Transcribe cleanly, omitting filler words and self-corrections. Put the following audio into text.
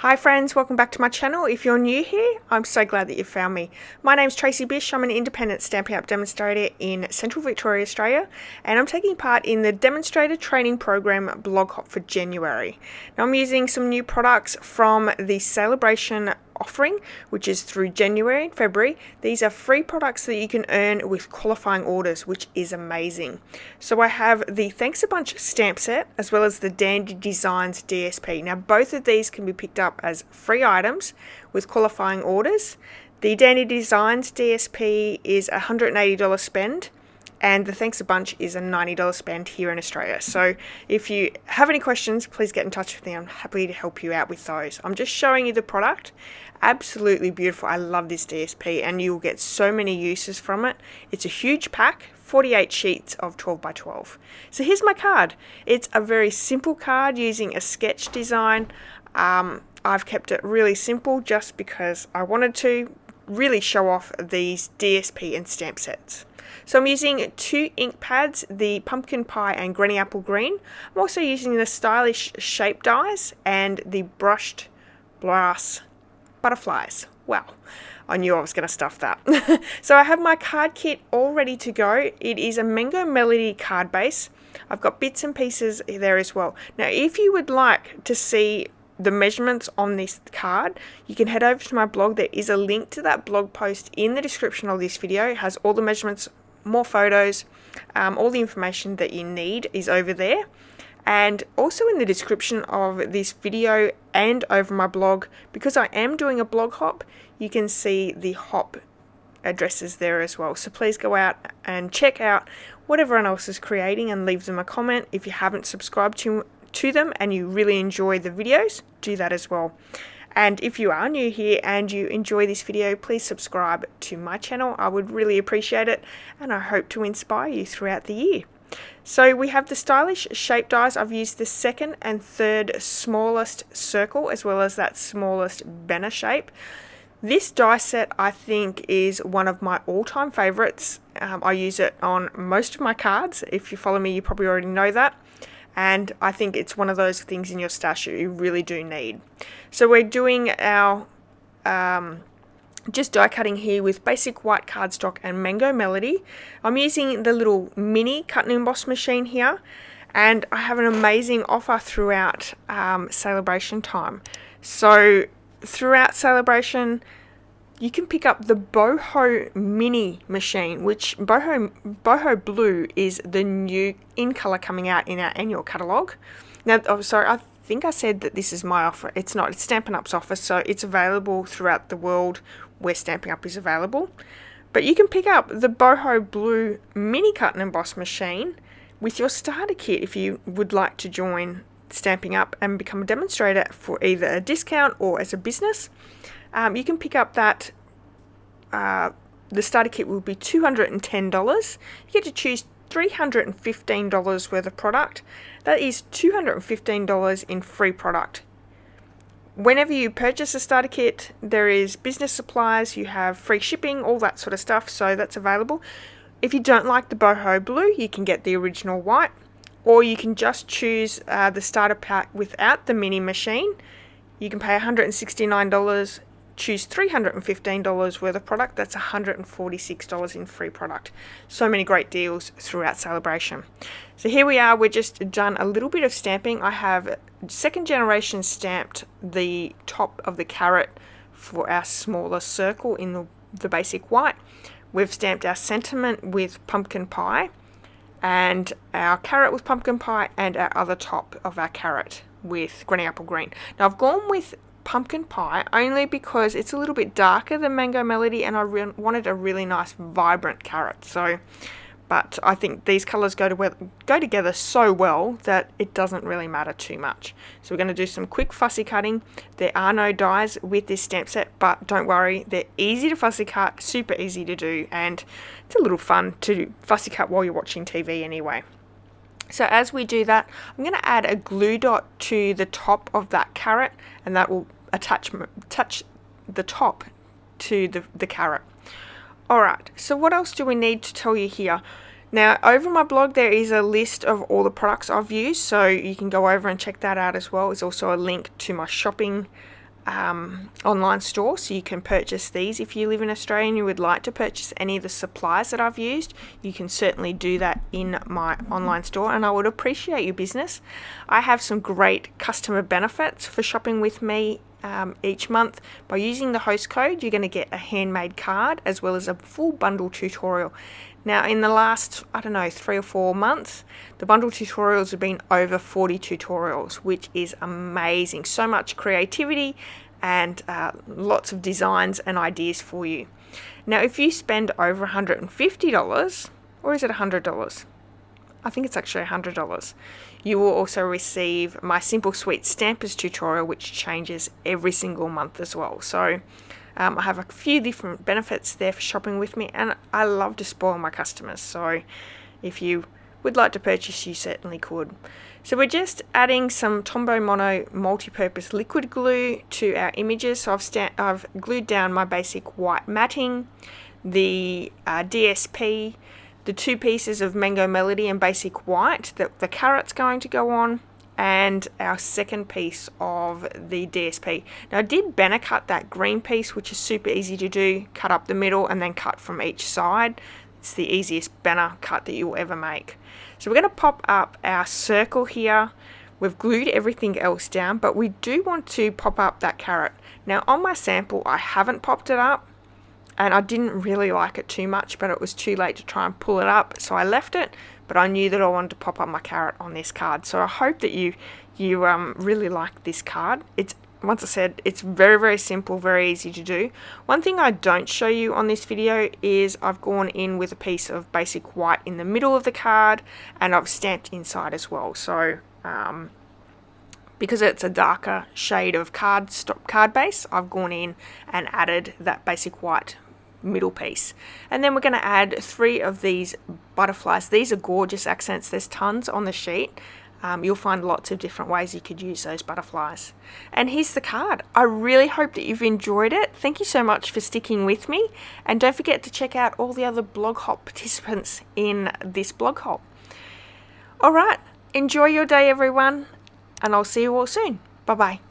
Hi friends, welcome back to my channel. If you're new here, I'm so glad that you found me. My name's Tracy Bish. I'm an independent Stampin' Up! Demonstrator in Central Victoria, Australia, and I'm taking part in the Demonstrator Training program blog hop for January. Now I'm using some new products from the Sale A Brations offering, which is through January and February. These are free products that you can earn with qualifying orders, which is amazing. So I have the Thanks a Bunch stamp set as well as the Dandy Designs DSP. Now both of these can be picked up as free items with qualifying orders. The Dandy Designs DSP is a $180 spend, and the Thanks a Bunch is a $90 spend here in Australia. So if you have any questions, please get in touch with me. I'm happy to help you out with those. I'm just showing you the product. Absolutely beautiful. I love this DSP and you'll get so many uses from it. It's a huge pack, 48 sheets of 12 by 12. So here's my card. It's a very simple card using a sketch design. I've kept it really simple just because I wanted to really show off these DSP and stamp sets. So I'm using two ink pads, the Pumpkin Pie and Granny Apple Green. I'm also using the stylish shape dies and the brushed brass butterflies. Wow, I knew I was going to stuff that. So I have my card kit all ready to go. It is a Mango Melody card base. I've got bits and pieces there as well. Now if you would like to see the measurements on this card, you can head over to my blog. There is a link to that blog post in the description of this video. It has all the measurements, more photos, all the information that you need is over there. And also in the description of this video and over my blog, because I am doing a blog hop, you can see the hop addresses there as well. So please go out and check out what everyone else is creating and leave them a comment. If you haven't subscribed to them and you really enjoy the videos, do that as well. And if you are new here and you enjoy this video, please subscribe to my channel. I would really appreciate it, and I hope to inspire you throughout the year. So we have the stylish shape dies. I've used the second and third smallest circle as well as that smallest banner shape. This die set I think is one of my all-time favorites. I use it on most of my cards. If you follow me, you probably already know that. And I think it's one of those things in your stash you really do need. So we're doing our just die cutting here with basic white cardstock and Mango Melody. I'm using the little mini cut and emboss machine here, and I have an amazing offer throughout celebration time. So throughout celebration, you can pick up the Boho Mini machine, which Boho Blue is the new in color coming out in our annual catalogue. Now, oh, sorry, I think I said that this is my offer. It's not. It's Stampin' Up's offer, so it's available throughout the world where Stampin' Up is available. But you can pick up the Boho Blue Mini Cut and Emboss machine with your starter kit if you would like to join Stampin' Up and become a demonstrator for either a discount or as a business. You can pick up that. The starter kit will be $210. You get to choose $315 worth of product. That is $215 in free product. Whenever you purchase a starter kit, there is business supplies, you have free shipping, all that sort of stuff, so that's available. If you don't like the Boho Blue, you can get the original white, or you can just choose the starter pack without the mini machine. You can pay $169, choose $315 worth of product. That's $146 in free product. So many great deals throughout celebration. So here we are. We're just done a little bit of stamping. I have second generation stamped the top of the carrot for our smaller circle in the basic white. We've stamped our sentiment with Pumpkin Pie and our carrot with Pumpkin Pie and our other top of our carrot with Granny Apple Green. Now I've gone with Pumpkin Pie only because it's a little bit darker than Mango Melody, and I wanted a really nice vibrant carrot. So, but I think these colors go together so well that it doesn't really matter too much. So we're going to do some quick fussy cutting. There are no dies with this stamp set, but don't worry, they're easy to fussy cut, super easy to do, and it's a little fun to fussy cut while you're watching TV anyway. So as we do that, I'm going to add a glue dot to the top of that carrot, and that will attach the top to the carrot. Alright, so what else do we need to tell you here? Now over my blog there is a list of all the products I've used, so you can go over and check that out as well. There's also a link to my shopping online store, so you can purchase these. If you live in Australia and you would like to purchase any of the supplies that I've used, you can certainly do that in my online store, and I would appreciate your business. I have some great customer benefits for shopping with me each month. By using the host code, you're going to get a handmade card as well as a full bundle tutorial. Now, in the last, 3 or 4 months, the bundle tutorials have been over 40 tutorials, which is amazing. So much creativity and lots of designs and ideas for you. Now, if you spend over $150, or is it $100? I think it's actually $100. You will also receive my Simple Sweet Stampers tutorial, which changes every single month as well. So I have a few different benefits there for shopping with me, and I love to spoil my customers. So if you would like to purchase, you certainly could. So we're just adding some Tombow Mono multi-purpose liquid glue to our images. So I've glued down my basic white matting, the DSP, the 2 pieces of Mango Melody and basic white that the carrot's going to go on, and our second piece of the DSP. Now, I did banner cut that green piece, which is super easy to do. Cut up the middle and then cut from each side. It's the easiest banner cut that you'll ever make. So we're going to pop up our circle here. We've glued everything else down, but we do want to pop up that carrot. Now, on my sample, I haven't popped it up, and I didn't really like it too much, but it was too late to try and pull it up, so I left it. But I knew that I wanted to pop up my carrot on this card, so I hope that you really like this card. Once I said, it's very, very simple, very easy to do. One thing I don't show you on this video is I've gone in with a piece of basic white in the middle of the card, and I've stamped inside as well. So because it's a darker shade of card base, I've gone in and added that basic white middle piece. And then we're going to add 3 of these butterflies. These are gorgeous accents. There's tons on the sheet. You'll find lots of different ways you could use those butterflies. And here's the card. I really hope that you've enjoyed it. Thank you so much for sticking with me, and don't forget to check out all the other blog hop participants in this blog hop. Alright, enjoy your day everyone, and I'll see you all soon. Bye bye.